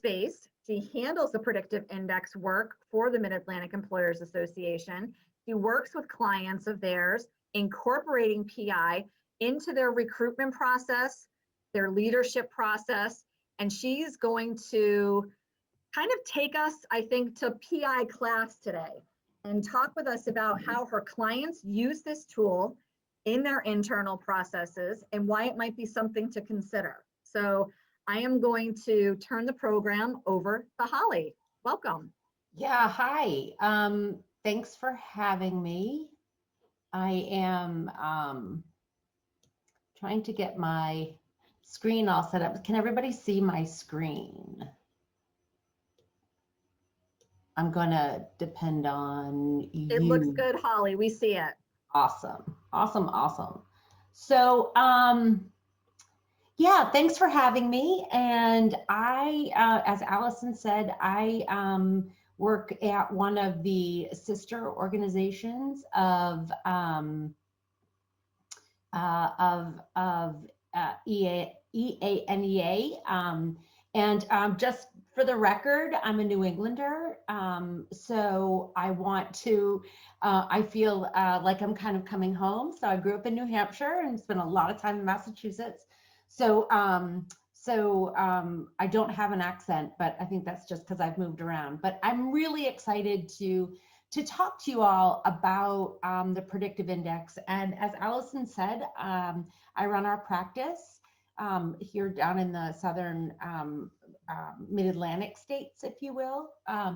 space. She handles the predictive index work for the Mid-Atlantic Employers Association. She works with clients of theirs, incorporating PI into their recruitment process, their leadership process, and she's going to kind of take us, I think, to PI class today and talk with us about how her clients use this tool in their internal processes and why it might be something to consider. So I am going to turn the program over to Holly. Welcome. Yeah, hi. Thanks for having me. I am trying to get my screen all set up. Can everybody see my screen? I'm gonna depend on you. It looks good, Holly. We see it. Awesome, awesome, awesome. So, yeah, thanks for having me. And I, as Allison said, I work at one of the sister organizations of EANEA. And just for the record, I'm a New Englander. So I want to, I feel like I'm kind of coming home. So I grew up in New Hampshire and spent a lot of time in Massachusetts. So, I don't have an accent, but I think that's just because I've moved around. But I'm really excited to talk to you all about the predictive index. And as Allison said, I run our practice here down in the southern mid-Atlantic states, if you will,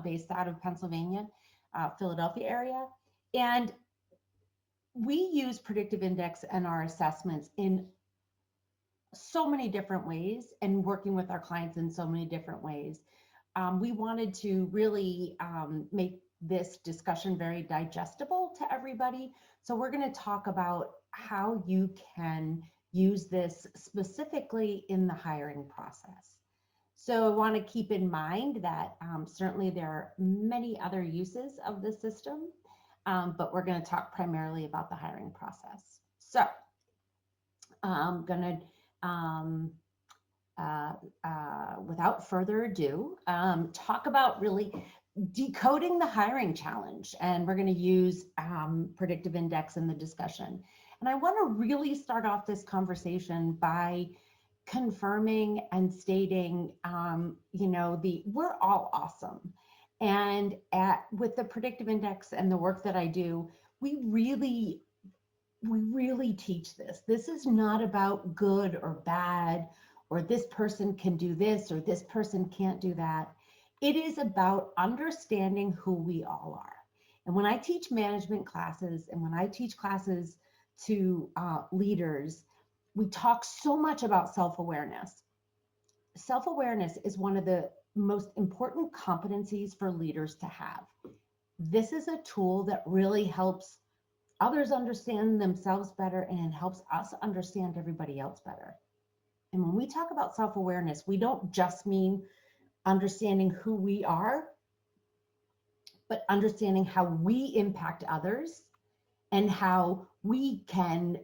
based out of Pennsylvania, Philadelphia area. And we use predictive index and our assessments in so many different ways and working with our clients in so many different ways. We wanted to really make this discussion very digestible to everybody. So we're going to talk about how you can use this specifically in the hiring process. So I want to keep in mind that certainly there are many other uses of the system, but we're going to talk primarily about the hiring process. So I'm going to without further ado, talk about really decoding the hiring challenge. And we're going to use predictive index in the discussion. And I want to really start off this conversation by confirming and stating, we're all awesome. And with the predictive index and the work that I do, we really teach this. This is not about good or bad, or this person can do this, or this person can't do that. It is about understanding who we all are. And when I teach management classes and when I teach classes to leaders, we talk so much about self-awareness. Self-awareness is one of the most important competencies for leaders to have. This is a tool that really helps others understand themselves better, and it helps us understand everybody else better. And when we talk about self-awareness, we don't just mean understanding who we are, but understanding how we impact others and how we can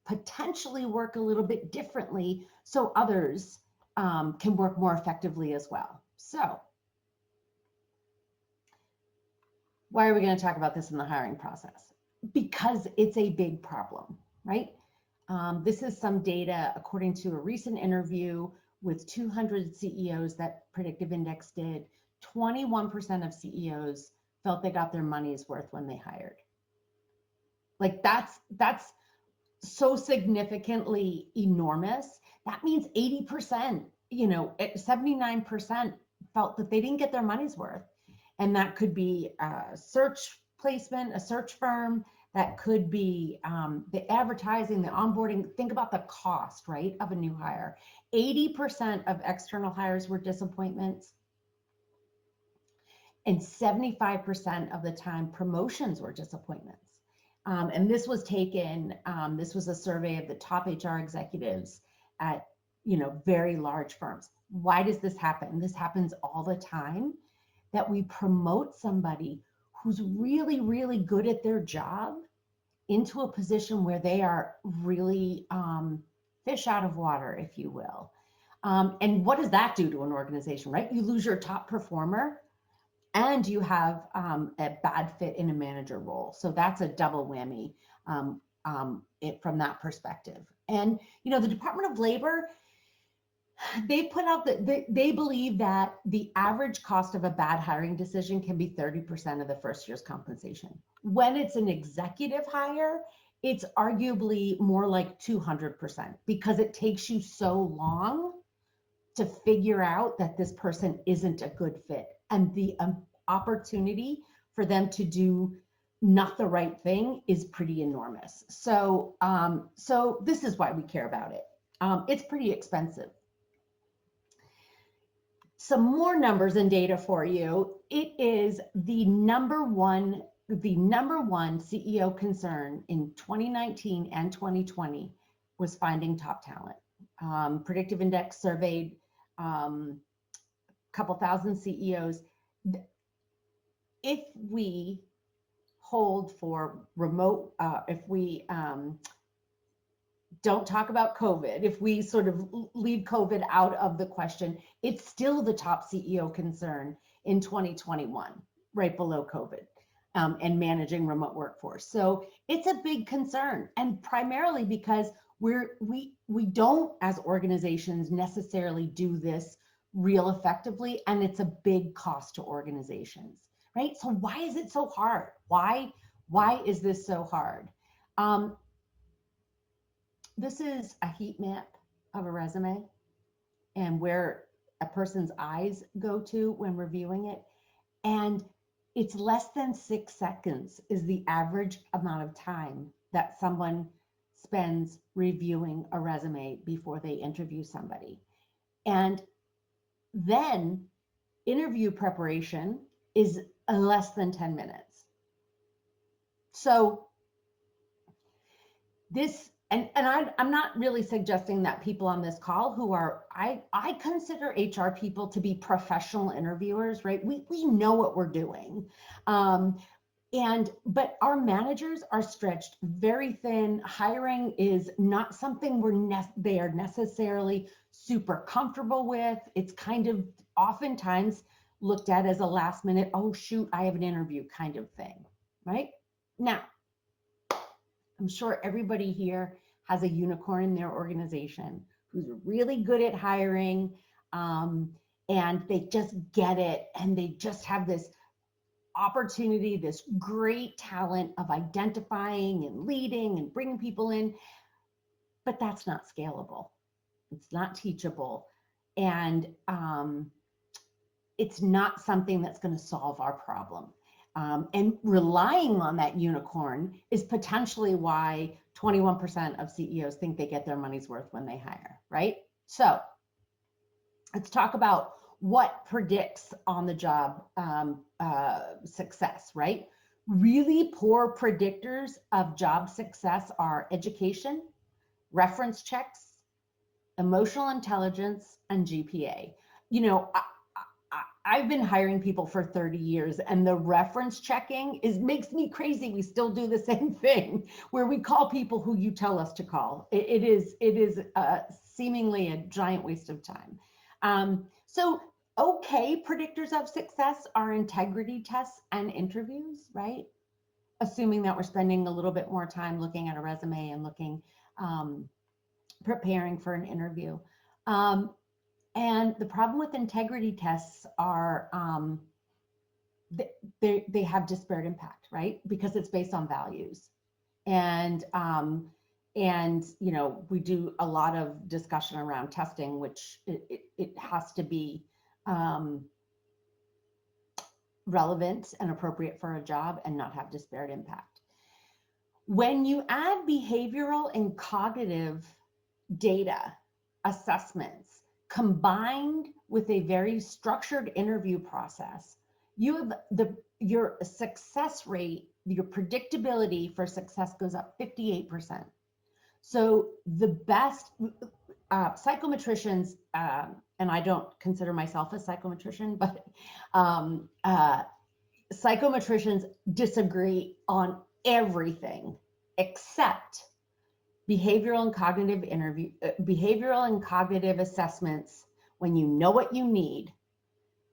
potentially work a little bit differently so others can work more effectively as well. So why are we going to talk about this in the hiring process? Because it's a big problem, right? This is some data according to a recent interview with 200 CEOs that Predictive Index did. 21% of CEOs felt they got their money's worth when they hired. Like that's so significantly enormous. That means 80%, 79% felt that they didn't get their money's worth. And that could be a search placement, a search firm. That could be the advertising, the onboarding. Think about the cost, right, of a new hire. 80% of external hires were disappointments. And 75% of the time, promotions were disappointments. And this was taken, this was a survey of the top HR executives at, very large firms. Why does this happen? This happens all the time, that we promote somebody who's really, really good at their job into a position where they are really fish out of water, if you will. And what does that do to an organization, right? You lose your top performer and you have a bad fit in a manager role. So that's a double whammy from that perspective. And, the Department of Labor, they put out that they believe that the average cost of a bad hiring decision can be 30% of the first year's compensation. When it's an executive hire, it's arguably more like 200% because it takes you so long to figure out that this person isn't a good fit. And the opportunity for them to do not the right thing is pretty enormous. So, so this is why we care about it. It's pretty expensive. Some more numbers and data for you. It is the number one CEO concern in 2019 and 2020 was finding top talent. Predictive Index surveyed a couple thousand CEOs. If we hold for remote, if we don't talk about COVID, if we sort of leave COVID out of the question, it's still the top CEO concern in 2021, right below COVID, and managing remote workforce. So it's a big concern, and primarily because we don't, as organizations, necessarily do this real effectively, and it's a big cost to organizations, right? So why is it so hard? Why is this so hard? This is a heat map of a resume and where a person's eyes go to when reviewing it. And it's less than 6 seconds is the average amount of time that someone spends reviewing a resume before they interview somebody. And then interview preparation is less than 10 minutes. So this, and I'm not really suggesting that people on this call who are, I consider HR people to be professional interviewers, right? We know what we're doing. But our managers are stretched very thin. Hiring is not something they are necessarily super comfortable with. It's kind of oftentimes looked at as a last minute, oh shoot, I have an interview kind of thing, right? Now, I'm sure everybody here has a unicorn in their organization who's really good at hiring, and they just get it, and they just have this opportunity, this great talent of identifying and leading and bringing people in, but that's not scalable. It's not teachable, and it's not something that's going to solve our problem. And relying on that unicorn is potentially why 21% of CEOs think they get their money's worth when they hire, right? So let's talk about what predicts on the job success, right? Really poor predictors of job success are education, reference checks, emotional intelligence, and GPA. I've been hiring people for 30 years, and the reference checking makes me crazy. We still do the same thing where we call people who you tell us to call. It is seemingly a giant waste of time. So okay, predictors of success are integrity tests and interviews, right? Assuming that we're spending a little bit more time looking at a resume and preparing for an interview. And the problem with integrity tests are they have disparate impact, right? Because it's based on values. And we do a lot of discussion around testing, which it has to be relevant and appropriate for a job and not have disparate impact. When you add behavioral and cognitive data assessments combined with a very structured interview process, you have your success rate, your predictability for success goes up 58%. So the best psychometricians, and I don't consider myself a psychometrician, but psychometricians disagree on everything except behavioral and cognitive assessments, when you know what you need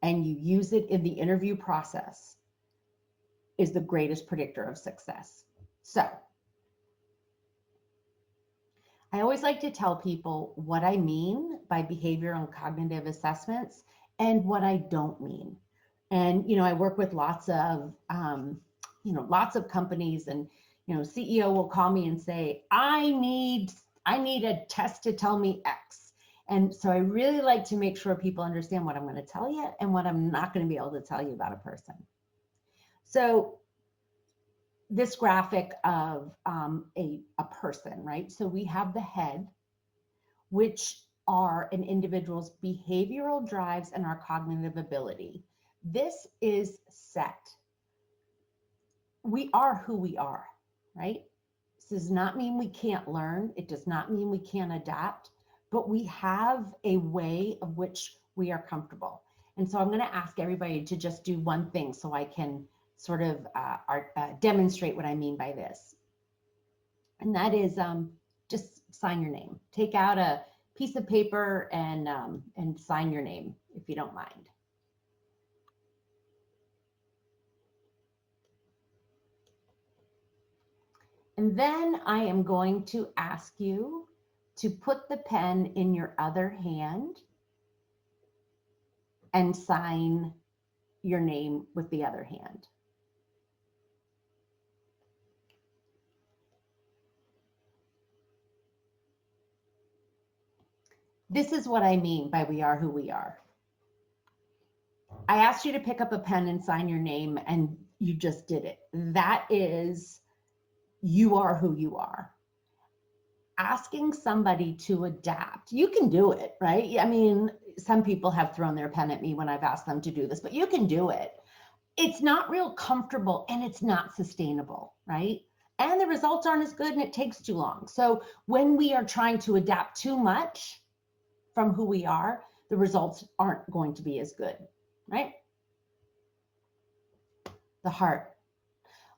and you use it in the interview process, is the greatest predictor of success. So I always like to tell people what I mean by behavioral and cognitive assessments and what I don't mean. And, I work with lots of companies, and, CEO will call me and say, I need a test to tell me X. And so I really like to make sure people understand what I'm going to tell you and what I'm not going to be able to tell you about a person. So this graphic of a person, right? So we have the head, which are an individual's behavioral drives and our cognitive ability. This is set. We are who we are, right? This does not mean we can't learn. It does not mean we can't adapt, but we have a way of which we are comfortable. And so I'm going to ask everybody to just do one thing so I can sort of demonstrate what I mean by this. And that is just sign your name. Take out a piece of paper and sign your name, if you don't mind. And then I am going to ask you to put the pen in your other hand and sign your name with the other hand. This is what I mean by we are who we are. I asked you to pick up a pen and sign your name, and you just did it. That is, you are who you are. Asking somebody to adapt, you can do it, right? I mean, some people have thrown their pen at me when I've asked them to do this, but you can do it. It's not real comfortable and it's not sustainable, right? And the results aren't as good and it takes too long. So when we are trying to adapt too much from who we are, the results aren't going to be as good, right? The heart.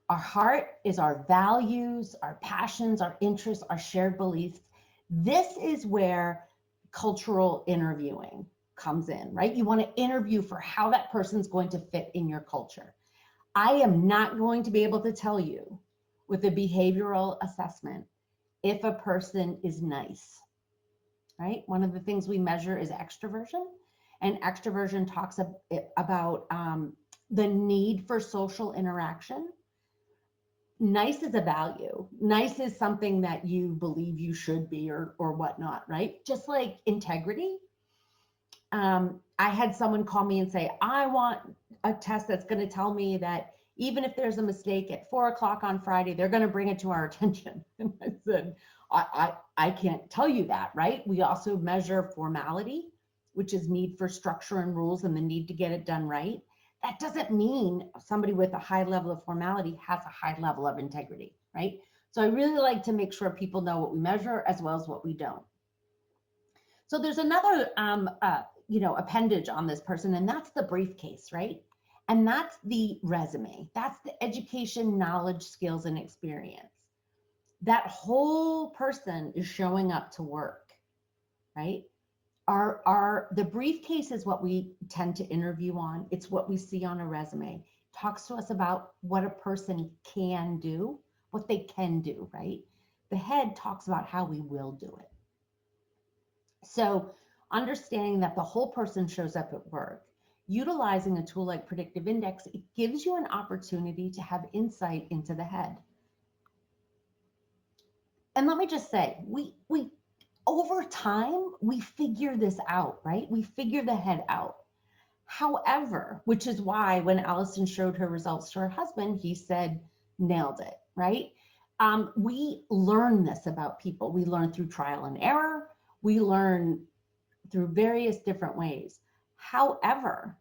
Our heart is our values, our passions, our interests, our shared beliefs. This is where cultural interviewing comes in, right? You want to interview for how that person's going to fit in your culture. I am not going to be able to tell you with a behavioral assessment if a person is nice, right? One of the things we measure is extroversion, and extroversion talks about the need for social interaction. Nice is a value. Nice is something that you believe you should be or whatnot, right? Just like integrity. I had someone call me and say, I want a test that's going to tell me that even if there's a mistake at 4 o'clock on Friday, they're going to bring it to our attention. And I said, I can't tell you that, right? We also measure formality, which is need for structure and rules and the need to get it done right. That doesn't mean somebody with a high level of formality has a high level of integrity, right? So I really like to make sure people know what we measure as well as what we don't. So there's another appendage on this person, and that's the briefcase, right? And that's the resume. That's the education, knowledge, skills, and experience. That whole person is showing up to work, right? The briefcase is what we tend to interview on. It's what we see on a resume. It talks to us about what a person can do, what they can do, right? The head talks about how we will do it. So understanding that the whole person shows up at work, utilizing a tool like Predictive Index, it gives you an opportunity to have insight into the head. And let me just say, we over time, we figure this out, right? We figure the head out. However, which is why when Allison showed her results to her husband, he said, nailed it, right? We learn this about people. We learn through trial and error. We learn through various different ways. However,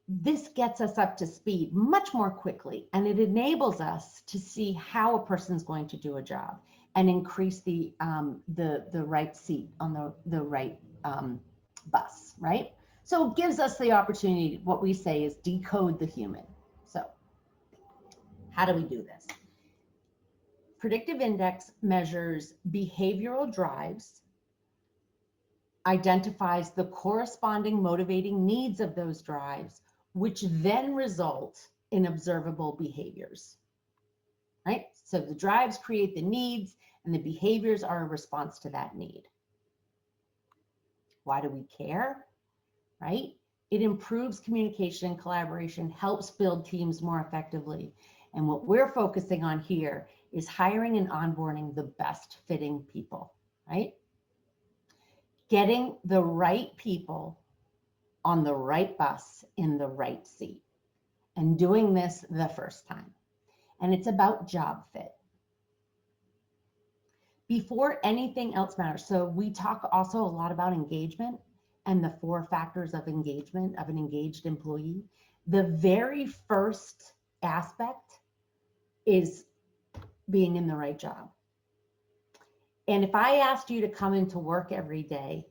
this gets us up to speed much more quickly, and it enables us to see how a person's going to do a job and increase the right seat on the right bus, right? So it gives us the opportunity, what we say is decode the human. So how do we do this? Predictive index measures behavioral drives, identifies the corresponding motivating needs of those drives, which then result in observable behaviors, right? So the drives create the needs and the behaviors are a response to that need. Why do we care, right? It improves communication and collaboration, helps build teams more effectively. And what we're focusing on here is hiring and onboarding the best fitting people, right? Getting the right people on the right bus in the right seat and doing this the first time. And it's about job fit. Before anything else matters. So we talk also a lot about engagement and the 4 factors of engagement of an engaged employee. The very first aspect is being in the right job. And if I asked you to come into work every day,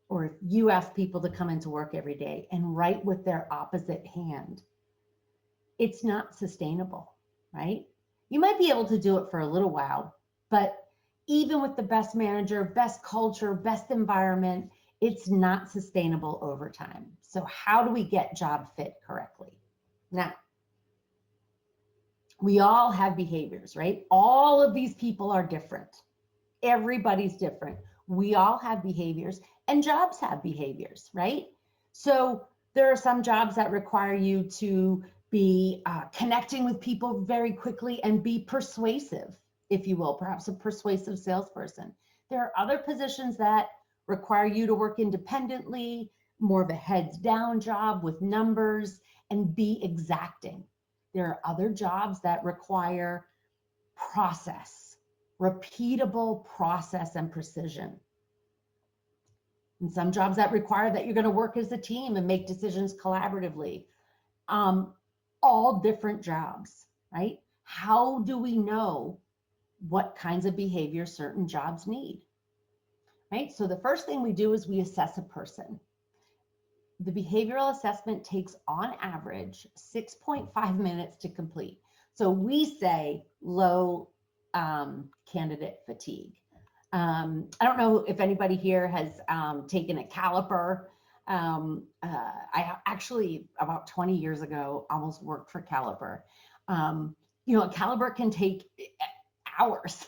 or if you ask people to come into work every day and write with their opposite hand, it's not sustainable, right? You might be able to do it for a little while, but even with the best manager, best culture, best environment, it's not sustainable over time. So how do we get job fit correctly? Now, we all have behaviors, right? All of these people are different. Everybody's different. We all have behaviors and jobs have behaviors, right? So there are some jobs that require you to be connecting with people very quickly and be persuasive, if you will, perhaps a persuasive salesperson. There are other positions that require you to work independently, more of a heads down job with numbers and be exacting. There are other jobs that require process, repeatable process and precision. And some jobs that require that you're going to work as a team and make decisions collaboratively. All different jobs, right? How do we know what kinds of behavior certain jobs need, right? So the first thing we do is we assess a person. The behavioral assessment takes on average 6.5 minutes to complete. So we say low candidate fatigue. I don't know if anybody here has taken a caliper. I actually, about 20 years ago, almost worked for Caliper. You know, a caliper can take hours,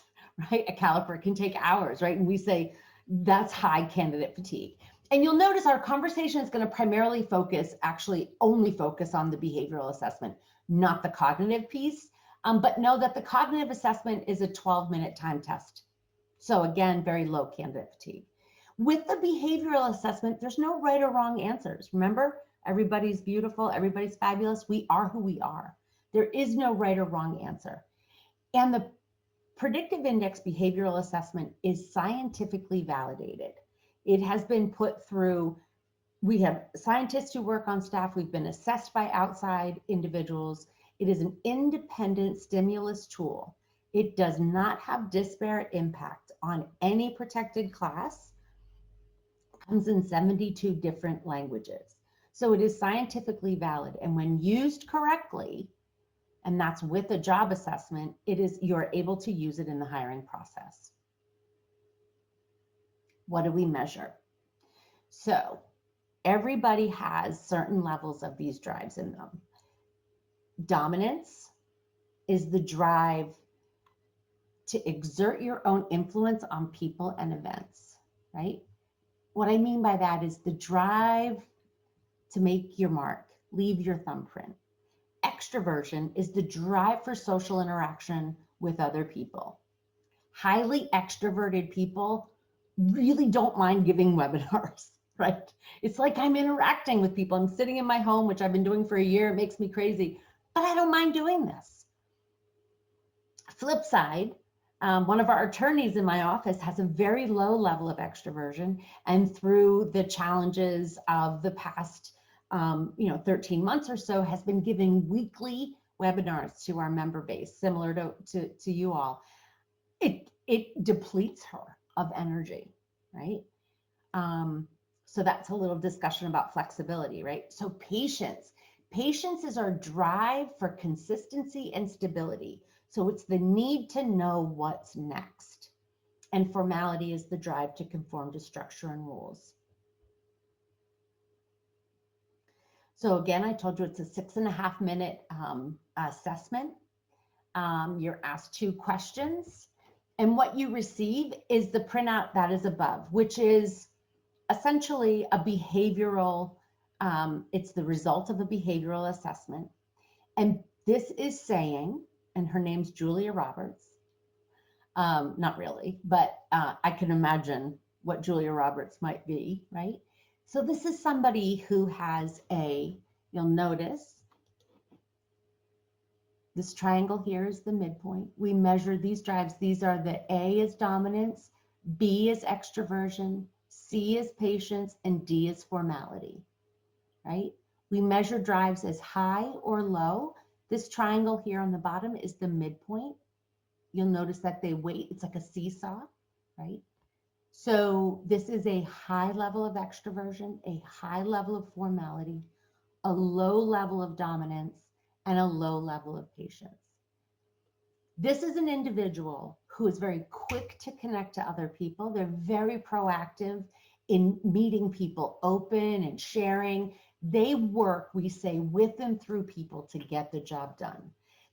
right? A caliper can take hours, right? And we say that's high candidate fatigue. And you'll notice our conversation is going to primarily focus, actually only focus on the behavioral assessment, not the cognitive piece. But know that the cognitive assessment is a 12-minute time test. So again, very low candidate fatigue. With the behavioral assessment, there's no right or wrong answers. Remember, everybody's beautiful, everybody's fabulous. We are who we are. There is no right or wrong answer. And the predictive index behavioral assessment is scientifically validated. It has been put through, we have scientists who work on staff, we've been assessed by outside individuals. It is an independent stimulus tool. It does not have disparate impact on any protected class. It comes in 72 different languages. So it is scientifically valid. And when used correctly, and that's with a job assessment, you're able to use it in the hiring process. What do we measure? So everybody has certain levels of these drives in them. Dominance is the drive to exert your own influence on people and events, right? What I mean by that is the drive to make your mark, leave your thumbprint. Extroversion is the drive for social interaction with other people. Highly extroverted people really don't mind giving webinars, right? It's like I'm interacting with people. I'm sitting in my home, which I've been doing for a year. It makes me crazy, but I don't mind doing this. Flip side, one of our attorneys in my office has a very low level of extroversion, and through the challenges of the past 13 months or so, has been giving weekly webinars to our member base, similar to you all. It depletes her of energy, right? So that's a little discussion about flexibility, right? So patience is our drive for consistency and stability. So it's the need to know what's next. And formality is the drive to conform to structure and rules. So again, I told you it's a 6.5 minute assessment. You're asked 2 questions. And what you receive is the printout that is above, which is essentially a behavioral, it's the result of a behavioral assessment. And this is saying, and her name's Julia Roberts, not really, but I can imagine what Julia Roberts might be, right? So this is somebody who has you'll notice, this triangle here is the midpoint. We measure these drives. These are the A is dominance, B is extroversion, C is patience, and D is formality, right? We measure drives as high or low. This triangle here on the bottom is the midpoint. You'll notice that they weight, it's like a seesaw, right? So this is a high level of extroversion, a high level of formality, a low level of dominance, and a low level of patience. This is an individual who is very quick to connect to other people. They're very proactive in meeting people, open and sharing. They work, we say, with and through people to get the job done.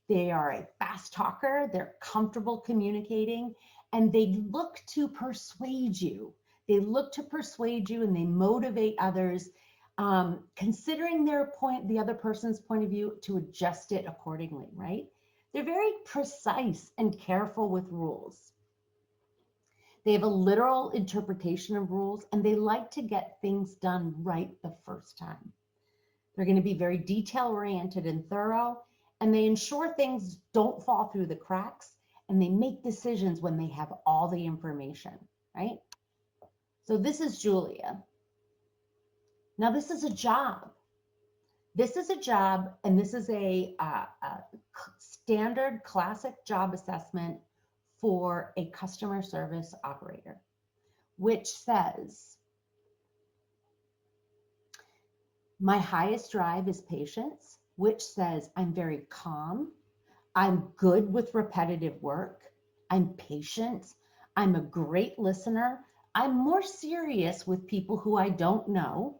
They are a fast talker, they're comfortable communicating, and they look to persuade you. They look to persuade you and they motivate others, considering the other person's point of view to adjust it accordingly, right? They're very precise and careful with rules. They have a literal interpretation of rules, and they like to get things done right the first time. They're going to be very detail-oriented and thorough, and they ensure things don't fall through the cracks, and they make decisions when they have all the information, right? So this is Julia. Now this is a job. This is a job, and this is a standard classic job assessment for a customer service operator, which says, my highest drive is patience, which says I'm very calm, I'm good with repetitive work, I'm patient, I'm a great listener, I'm more serious with people who I don't know,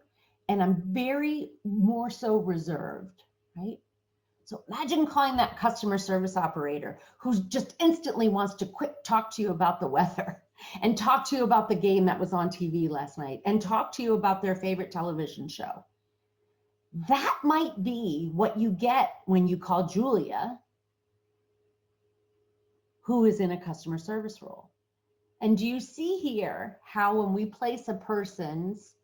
and I'm very more so reserved, right? So imagine calling that customer service operator who just instantly wants to quick talk to you about the weather and talk to you about the game that was on TV last night and talk to you about their favorite television show. That might be what you get when you call Julia, who is in a customer service role. And do you see here how when we place a person's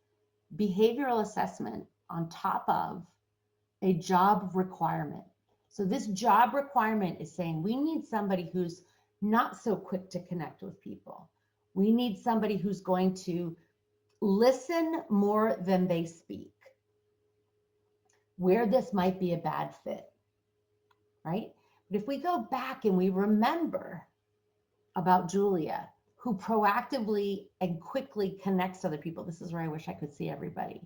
behavioral assessment on top of a job requirement? So this job requirement is saying we need somebody who's not so quick to connect with people. We need somebody who's going to listen more than they speak. Where this might be a bad fit, right? But if we go back and we remember about Julia, who proactively and quickly connects to other people. This is where I wish I could see everybody.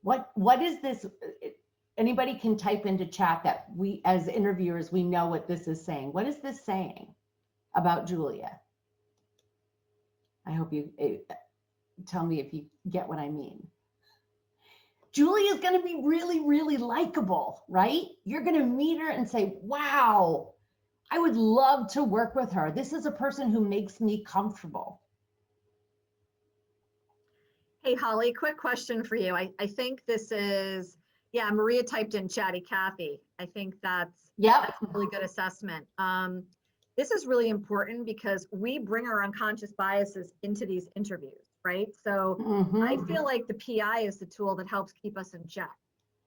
What is this? Anybody can type into chat that we, as interviewers, we know what this is saying. What is this saying about Julia? I hope you tell me if you get what I mean. Julia is going to be really, really likable, right? You're going to meet her and say, wow, I would love to work with her. This is a person who makes me comfortable. Hey, Holly, quick question for you. I think this is, yeah, Maria typed in Chatty Cathy. I think that's a really good assessment. This is really important because we bring our unconscious biases into these interviews, right? So I feel like the PI is the tool that helps keep us in check.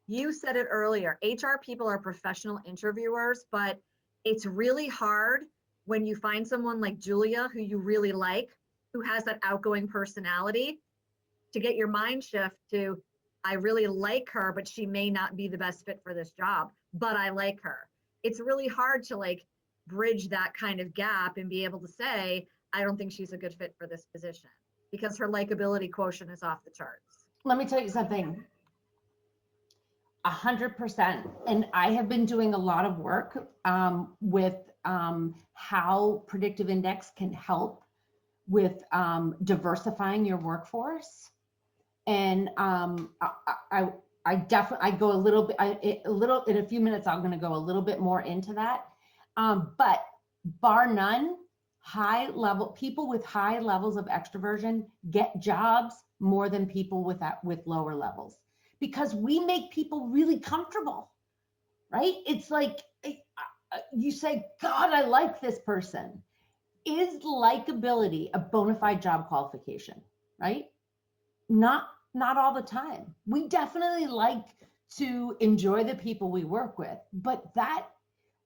You said it earlier, HR people are professional interviewers, but it's really hard when you find someone like Julia, who you really like, who has that outgoing personality, to get your mind shift to, I really like her, but she may not be the best fit for this job, but I like her. It's really hard to like bridge that kind of gap and be able to say, I don't think she's a good fit for this position because her likability quotient is off the charts. Let me tell you something. 100%. And I have been doing a lot of work with how predictive index can help with diversifying your workforce. And I definitely, I go a little bit, in a few minutes, I'm going to go a little bit more into that. But bar none, people with high levels of extroversion get jobs more than people with lower levels, because we make people really comfortable, right? It's like you say, God, I like this person. Is likability a bona fide job qualification, right? Not all the time. We definitely like to enjoy the people we work with, but that,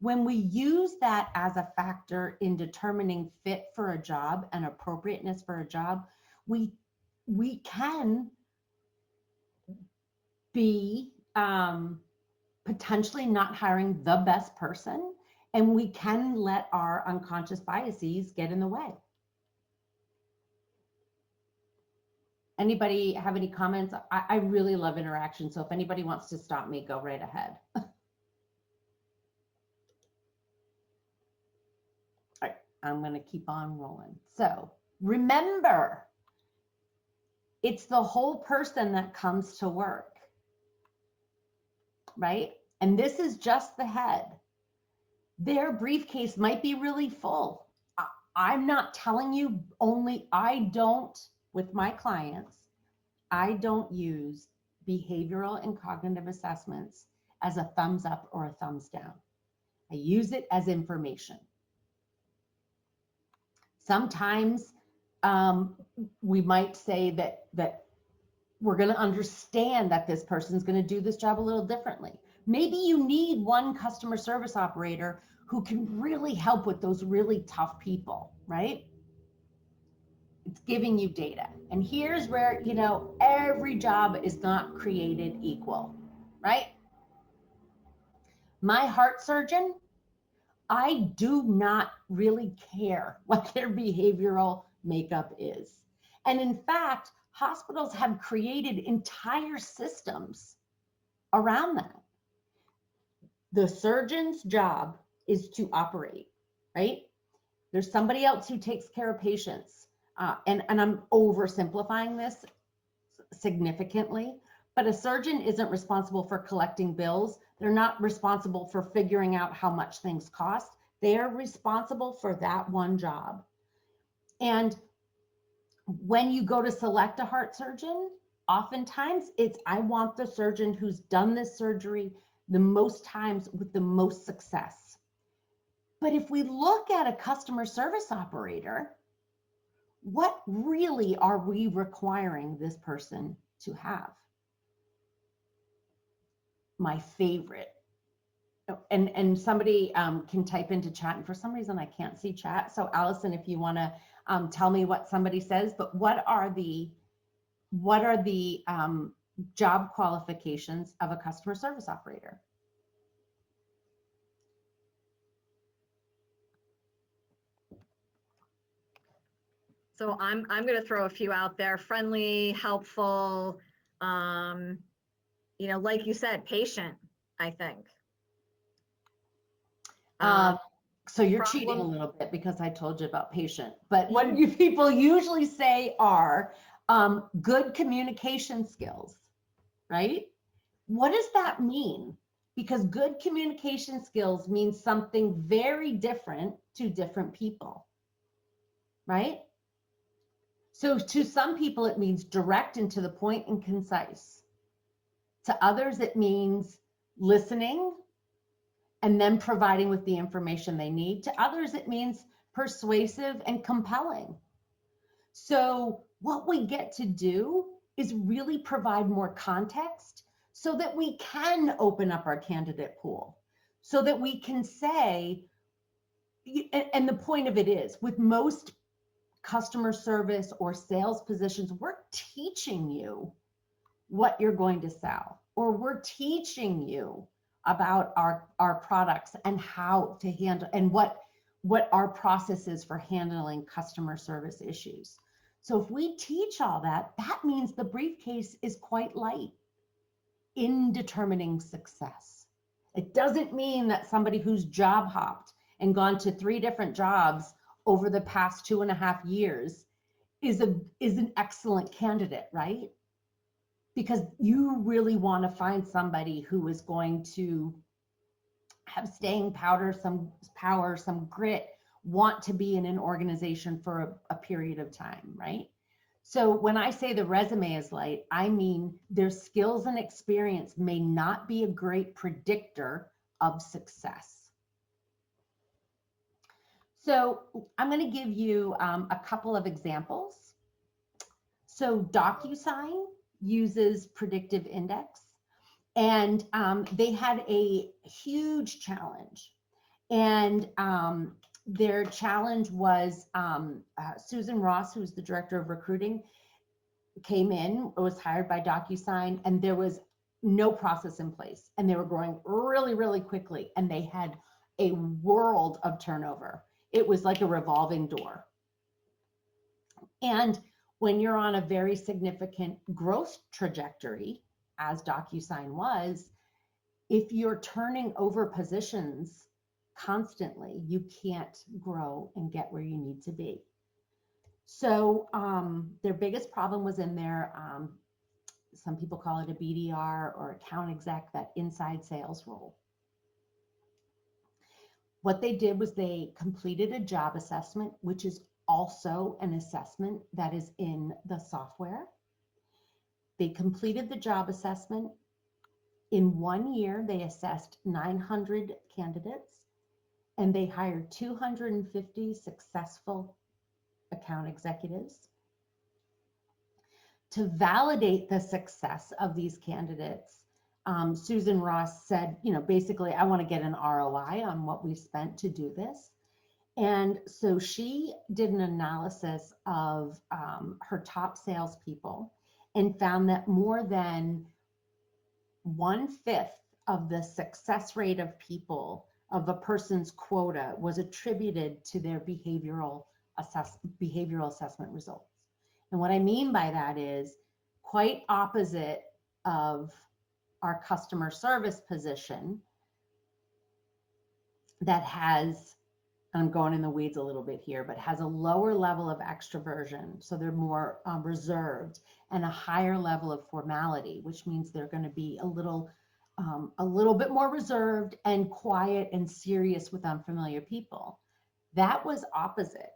when we use that as a factor in determining fit for a job and appropriateness for a job, we can be potentially not hiring the best person, and we can let our unconscious biases get in the way. Anybody have any comments? I really love interaction, so if anybody wants to stop me, go right ahead. All right, I'm going to keep on rolling. So remember, it's the whole person that comes to work, right? And this is just the head. Their briefcase might be really full. I'm not telling you, with my clients, I don't use behavioral and cognitive assessments as a thumbs up or a thumbs down. I use it as information. Sometimes we might say that we're going to understand that this person's going to do this job a little differently. Maybe you need one customer service operator who can really help with those really tough people, right? It's giving you data. And here's where, every job is not created equal, right? My heart surgeon, I do not really care what their behavioral makeup is. And in fact, hospitals have created entire systems around that. The surgeon's job is to operate, right? There's somebody else who takes care of patients. And I'm oversimplifying this significantly, but a surgeon isn't responsible for collecting bills. They're not responsible for figuring out how much things cost. They're responsible for that one job. And when you go to select a heart surgeon, oftentimes I want the surgeon who's done this surgery the most times with the most success. But if we look at a customer service operator, what really are we requiring this person to have? My favorite, and somebody can type into chat, and for some reason I can't see chat. So Allison, if you want to tell me what somebody says, but what are the job qualifications of a customer service operator? So I'm going to throw a few out there: friendly, helpful, like you said, patient, I think. So you're cheating a little bit because I told you about patient, but what you people usually say are good communication skills, right? What does that mean? Because good communication skills means something very different to different people, right? So to some people, it means direct and to the point and concise. To others, it means listening and then providing with the information they need. To others, it means persuasive and compelling. So what we get to do is really provide more context so that we can open up our candidate pool, so that we can say, and the point of it is, with most customer service or sales positions, we're teaching you what you're going to sell, or we're teaching you about our products and how to handle, and what our process is for handling customer service issues. So if we teach all that, that means the briefcase is quite light in determining success. It doesn't mean that somebody who's job hopped and gone to 3 different jobs over the past 2.5 years is an excellent candidate, right? Because you really want to find somebody who is going to have staying power, some grit, want to be in an organization for a period of time, right? So when I say the resume is light, I mean their skills and experience may not be a great predictor of success. So I'm going to give you a couple of examples. So DocuSign uses predictive index, and they had a huge challenge. And their challenge was Susan Ross, who's the director of recruiting, came in, was hired by DocuSign, and there was no process in place. And they were growing really, really quickly. And they had a world of turnover. It was like a revolving door. And when you're on a very significant growth trajectory, as DocuSign was, if you're turning over positions constantly, you can't grow and get where you need to be. So their biggest problem was in their, some people call it a BDR or account exec, that inside sales role. What they did was they completed a job assessment, which is also an assessment that is in the software. They completed the job assessment. In 1 year, they assessed 900 candidates, and they hired 250 successful account executives. To validate the success of these candidates, Susan Ross said, basically, I want to get an ROI on what we spent to do this. And so she did an analysis of her top salespeople and found that more than 1/5 of the success rate of people, of a person's quota, was attributed to their behavioral assessment results. And what I mean by that is quite opposite of our customer service position that has, I'm going in the weeds a little bit here, but has a lower level of extroversion. So they're more reserved, and a higher level of formality, which means they're going to be a little bit more reserved and quiet and serious with unfamiliar people. That was opposite.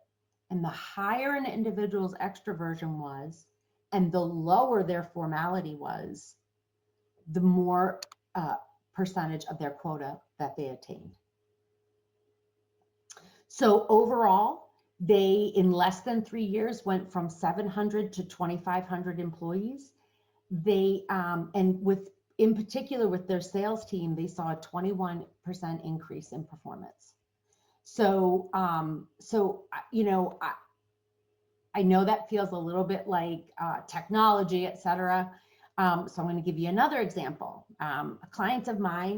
And the higher an individual's extroversion was, and the lower their formality was, the more percentage of their quota that they attained. So overall, they, in less than 3 years, went from 700 to 2,500 employees. They, and with, in particular with their sales team, they saw a 21% increase in performance. So, I know that feels a little bit like technology, et cetera. So I'm going to give you another example. A client of mine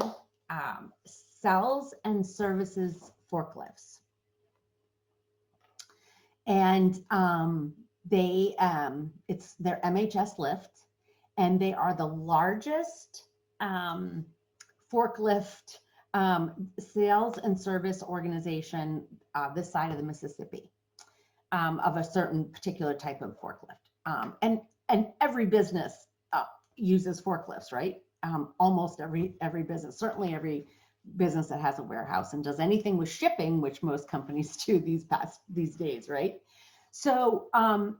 sells and services forklifts. And it's their MHS lift, and they are the largest forklift sales and service organization this side of the Mississippi, of a certain particular type of forklift. And every business uses forklifts, right? Almost every business, certainly every business that has a warehouse and does anything with shipping, which most companies do these days, right? So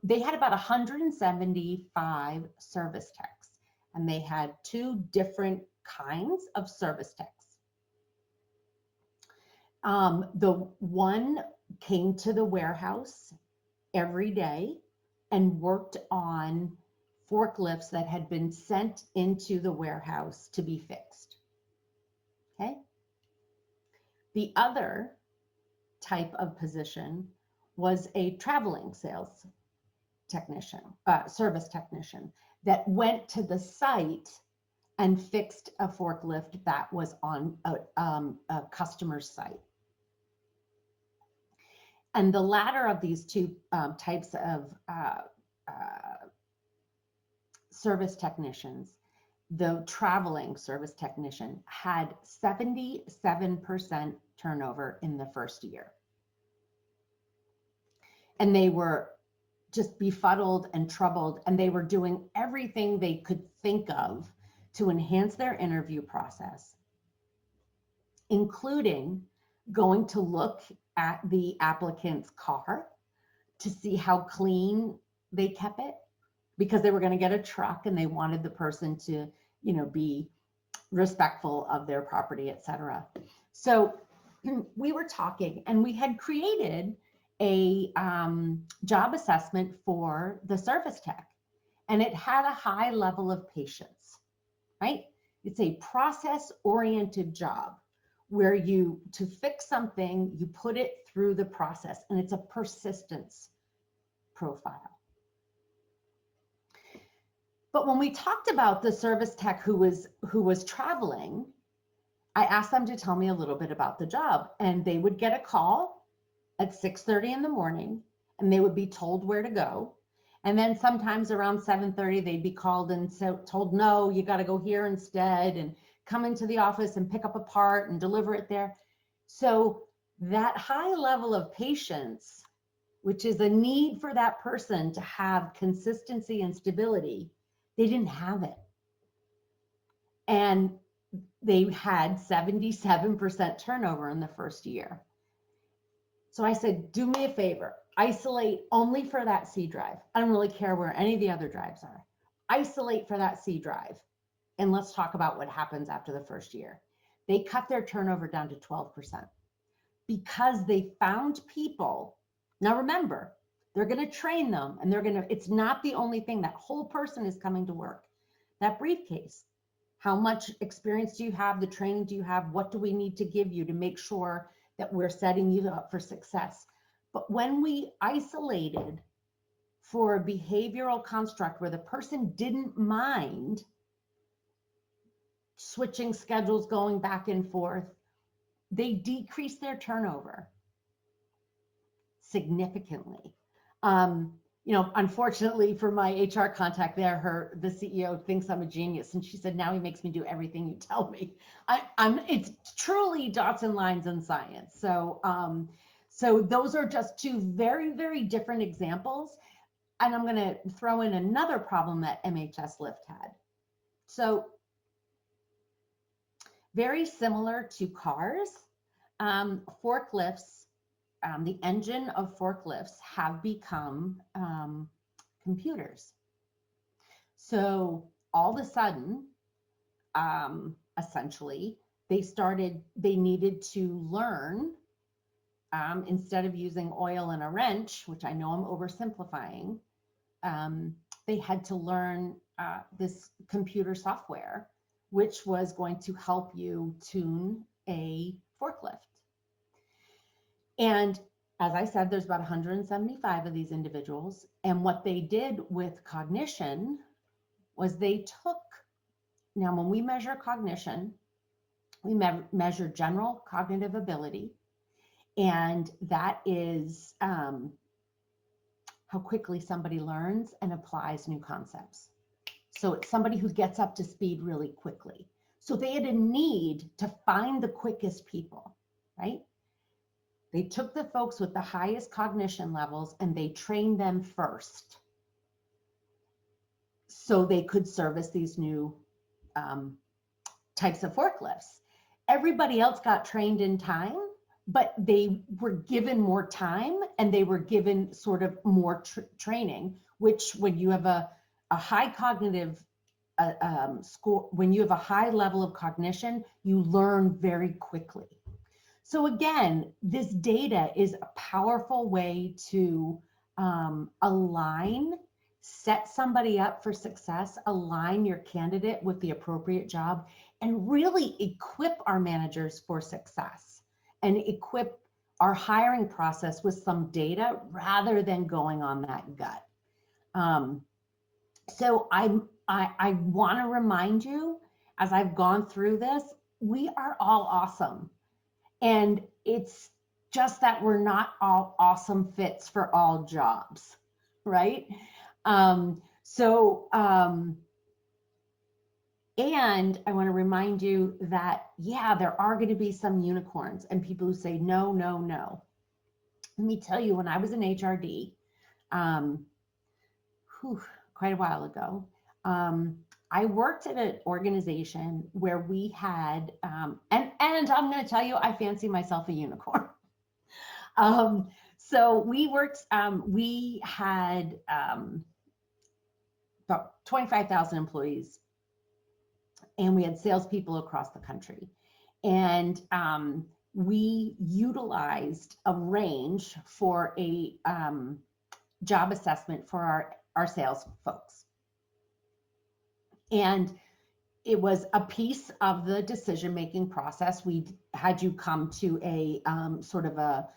they had about 175 service techs, and they had 2 different kinds of service techs. The one came to the warehouse every day and worked on forklifts that had been sent into the warehouse to be fixed. Okay. The other type of position was a traveling sales technician, service technician, that went to the site and fixed a forklift that was on a customer's site. And the latter of these 2 types of service technicians, the traveling service technician, had 77% turnover in the first year. And they were just befuddled and troubled, and they were doing everything they could think of to enhance their interview process, including going to look at the applicant's car to see how clean they kept it, because they were going to get a truck and they wanted the person to, be respectful of their property, etc. So we were talking, and we had created a job assessment for the service tech, and it had a high level of patience, right? It's a process-oriented job where to fix something, you put it through the process, and it's a persistence profile. But when we talked about the service tech who was traveling, I asked them to tell me a little bit about the job, and they would get a call at 6:30 in the morning, and they would be told where to go. And then sometimes around 7:30, they'd be called and told, no, you got to go here instead, and come into the office and pick up a part and deliver it there. So that high level of patience, which is a need for that person to have consistency and stability, they didn't have it. And they had 77% turnover in the first year. So I said, do me a favor, isolate only for that C drive. I don't really care where any of the other drives are. Isolate for that C drive. And let's talk about what happens after the first year. They cut their turnover down to 12% because they found people. Now remember, they're going to train them, and it's not the only thing. That whole person is coming to work. That briefcase, how much experience do you have? The training do you have? What do we need to give you to make sure that we're setting you up for success? But when we isolated for a behavioral construct where the person didn't mind switching schedules, going back and forth, they decreased their turnover significantly. Unfortunately for my HR contact there, the CEO thinks I'm a genius, and she said, now he makes me do everything you tell me. It's truly dots and lines in science. So those are just two very, very different examples. And I'm going to throw in another problem that MHS Lift had. So very similar to cars, forklifts, the engine of forklifts have become computers. So all of a sudden, essentially, they needed to learn, instead of using oil and a wrench, which I know I'm oversimplifying, they had to learn this computer software, which was going to help you tune a forklift. And as I said, there's about 175 of these individuals. And what they did with cognition was now when we measure cognition, we measure general cognitive ability. And that is how quickly somebody learns and applies new concepts. So it's somebody who gets up to speed really quickly. So they had a need to find the quickest people, right? They took the folks with the highest cognition levels and they trained them first so they could service these new types of forklifts. Everybody else got trained in time, but they were given more time and they were given sort of more training, which when you have a high cognitive score, when you have a high level of cognition, you learn very quickly. So again, this data is a powerful way to set somebody up for success, align your candidate with the appropriate job, and really equip our managers for success and equip our hiring process with some data rather than going on that gut. So I want to remind you, as I've gone through this, we are all awesome. And it's just that we're not all awesome fits for all jobs, right? And I want to remind you that, yeah, there are going to be some unicorns and people who say, no, no, no. Let me tell you, when I was in HRD, um, whew, quite a while ago, I worked at an organization where we had, and I'm going to tell you, I fancy myself a unicorn. So we worked, we had about 25,000 employees, and we had salespeople across the country. And we utilized a range for a job assessment for our sales folks. And it was a piece of the decision-making process. We had you come to a sort of a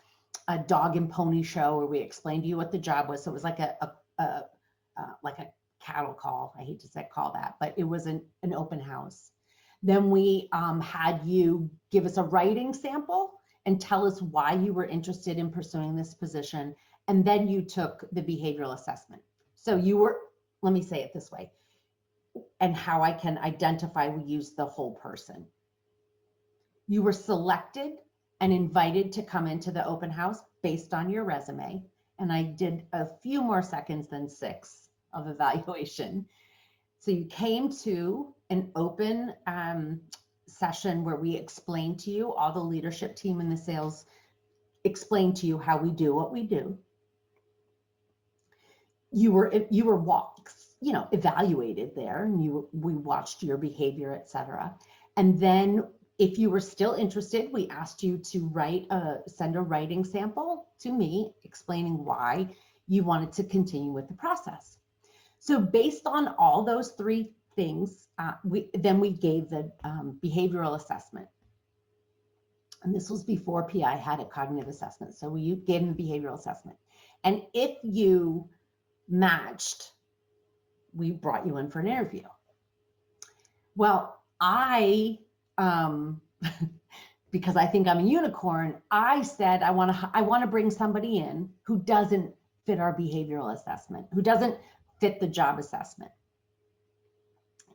dog and pony show where we explained to you what the job was. So it was like a cattle call. I hate to say call that, but it was an open house. Then we had you give us a writing sample and tell us why you were interested in pursuing this position. And then you took the behavioral assessment. So you were, let me say it this way, and how I can identify, we use the whole person. You were selected and invited to come into the open house based on your resume. And I did a few more seconds than 6 of evaluation. So you came to an open session where we explained to you, all the leadership team and the sales explained to you how we do what we do. You were evaluated there, and we watched your behavior, etc. And then if you were still interested, we asked you to send a writing sample to me explaining why you wanted to continue with the process. So based on all those 3 things, we gave the behavioral assessment. And this was before PI had a cognitive assessment. So we gave them the behavioral assessment. And if you matched, we brought you in for an interview. Well, because I think I'm a unicorn, I said, I want to bring somebody in who doesn't fit our behavioral assessment, who doesn't fit the job assessment.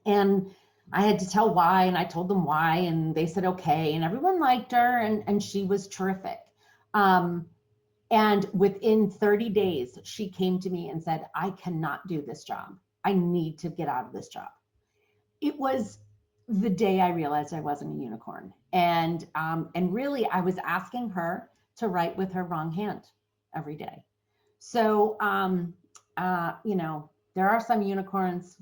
And I had to tell why, and I told them why, and they said, okay. And everyone liked her, and she was terrific. And within 30 days, she came to me and said, I cannot do this job. I need to get out of this job. It was the day I realized I wasn't a unicorn. And really, I was asking her to write with her wrong hand every day. So, there are some unicorns,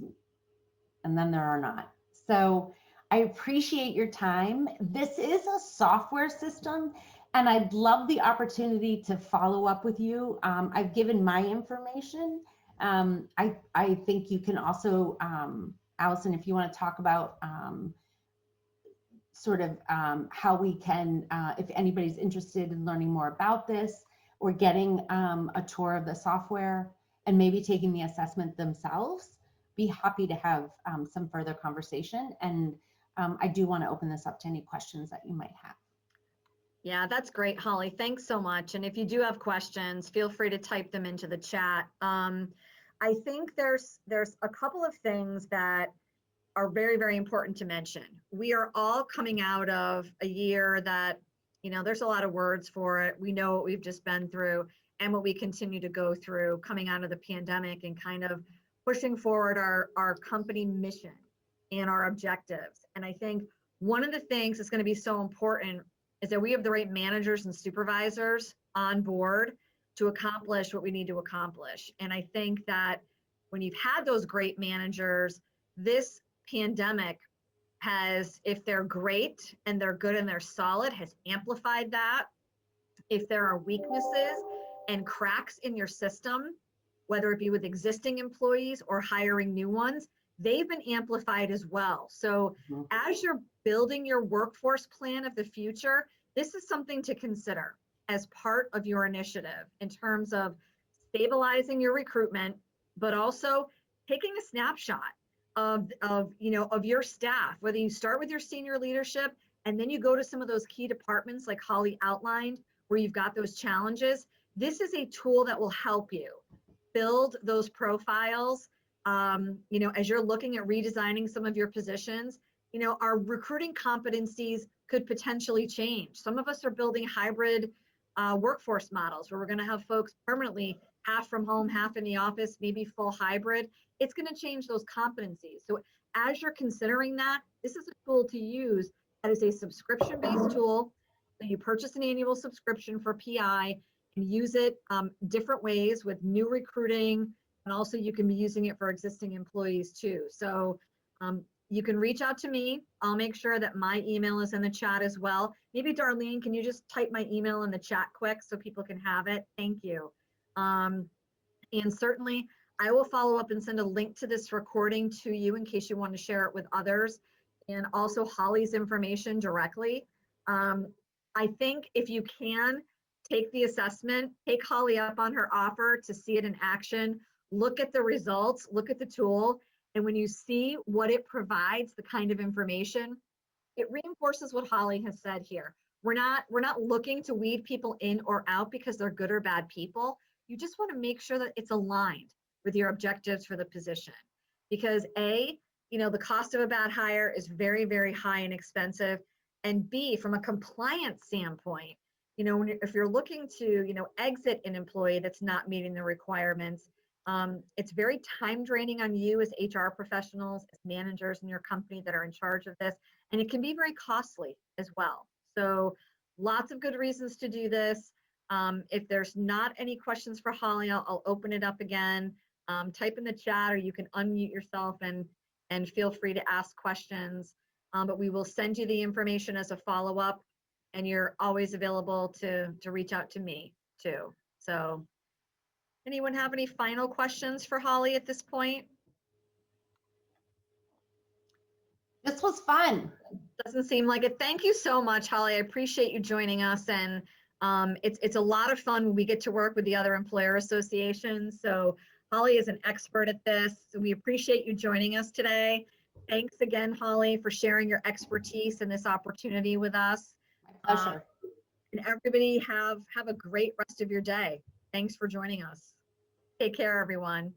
and then there are not. So I appreciate your time. This is a software system, and I'd love the opportunity to follow up with you. I've given my information. I think you can also, Allison, if you want to talk about how we can, if anybody's interested in learning more about this or getting a tour of the software and maybe taking the assessment themselves, be happy to have some further conversation. And I do want to open this up to any questions that you might have. Yeah, that's great, Holly. Thanks so much. And if you do have questions, feel free to type them into the chat. I think there's a couple of things that are very, very important to mention. We are all coming out of a year that, there's a lot of words for it. We know what we've just been through and what we continue to go through coming out of the pandemic and kind of pushing forward our company mission and our objectives. And I think one of the things that's going to be so important is that we have the right managers and supervisors on board to accomplish what we need to accomplish. And I think that when you've had those great managers, this pandemic has, if they're great and they're good and they're solid, has amplified that. If there are weaknesses and cracks in your system, whether it be with existing employees or hiring new ones, they've been amplified as well. So as you're building your workforce plan of the future, this is something to consider as part of your initiative in terms of stabilizing your recruitment, but also taking a snapshot of your staff, whether you start with your senior leadership and then you go to some of those key departments like Holly outlined, where you've got those challenges. This is a tool that will help you build those profiles as you're looking at redesigning some of your positions, our recruiting competencies could potentially change. Some of us are building hybrid workforce models where we're going to have folks permanently half from home, half in the office, maybe full hybrid. It's going to change those competencies. So as you're considering that, this is a tool to use that is a subscription-based tool. So you purchase an annual subscription for PI and use it different ways with new recruiting, and also you can be using it for existing employees too. So you can reach out to me. I'll make sure that my email is in the chat as well. Maybe Darlene, can you just type my email in the chat quick so people can have it? Thank you. And certainly I will follow up and send a link to this recording to you in case you want to share it with others, and also Holly's information directly. I think if you can take the assessment, take Holly up on her offer to see it in action, look at the results, look at the tool, and when you see what it provides, the kind of information, it reinforces what Holly has said here. We're not looking to weed people in or out because they're good or bad people. You just want to make sure that it's aligned with your objectives for the position. Because A, the cost of a bad hire is very, very high and expensive. And B, from a compliance standpoint, if you're looking to, exit an employee that's not meeting the requirements, it's very time draining on you as HR professionals, as managers in your company that are in charge of this, and it can be very costly as well. So lots of good reasons to do this. If there's not any questions for Holly, I'll open it up again. Type in the chat, or you can unmute yourself and feel free to ask questions. But we will send you the information as a follow-up, and you're always available to reach out to me too. So anyone have any final questions for Holly at this point? This was fun. Doesn't seem like it. Thank you so much, Holly. I appreciate you joining us. And it's a lot of fun when we get to work with the other employer associations. So Holly is an expert at this. So we appreciate you joining us today. Thanks again, Holly, for sharing your expertise and this opportunity with us. My pleasure. And everybody have a great rest of your day. Thanks for joining us. Take care, everyone.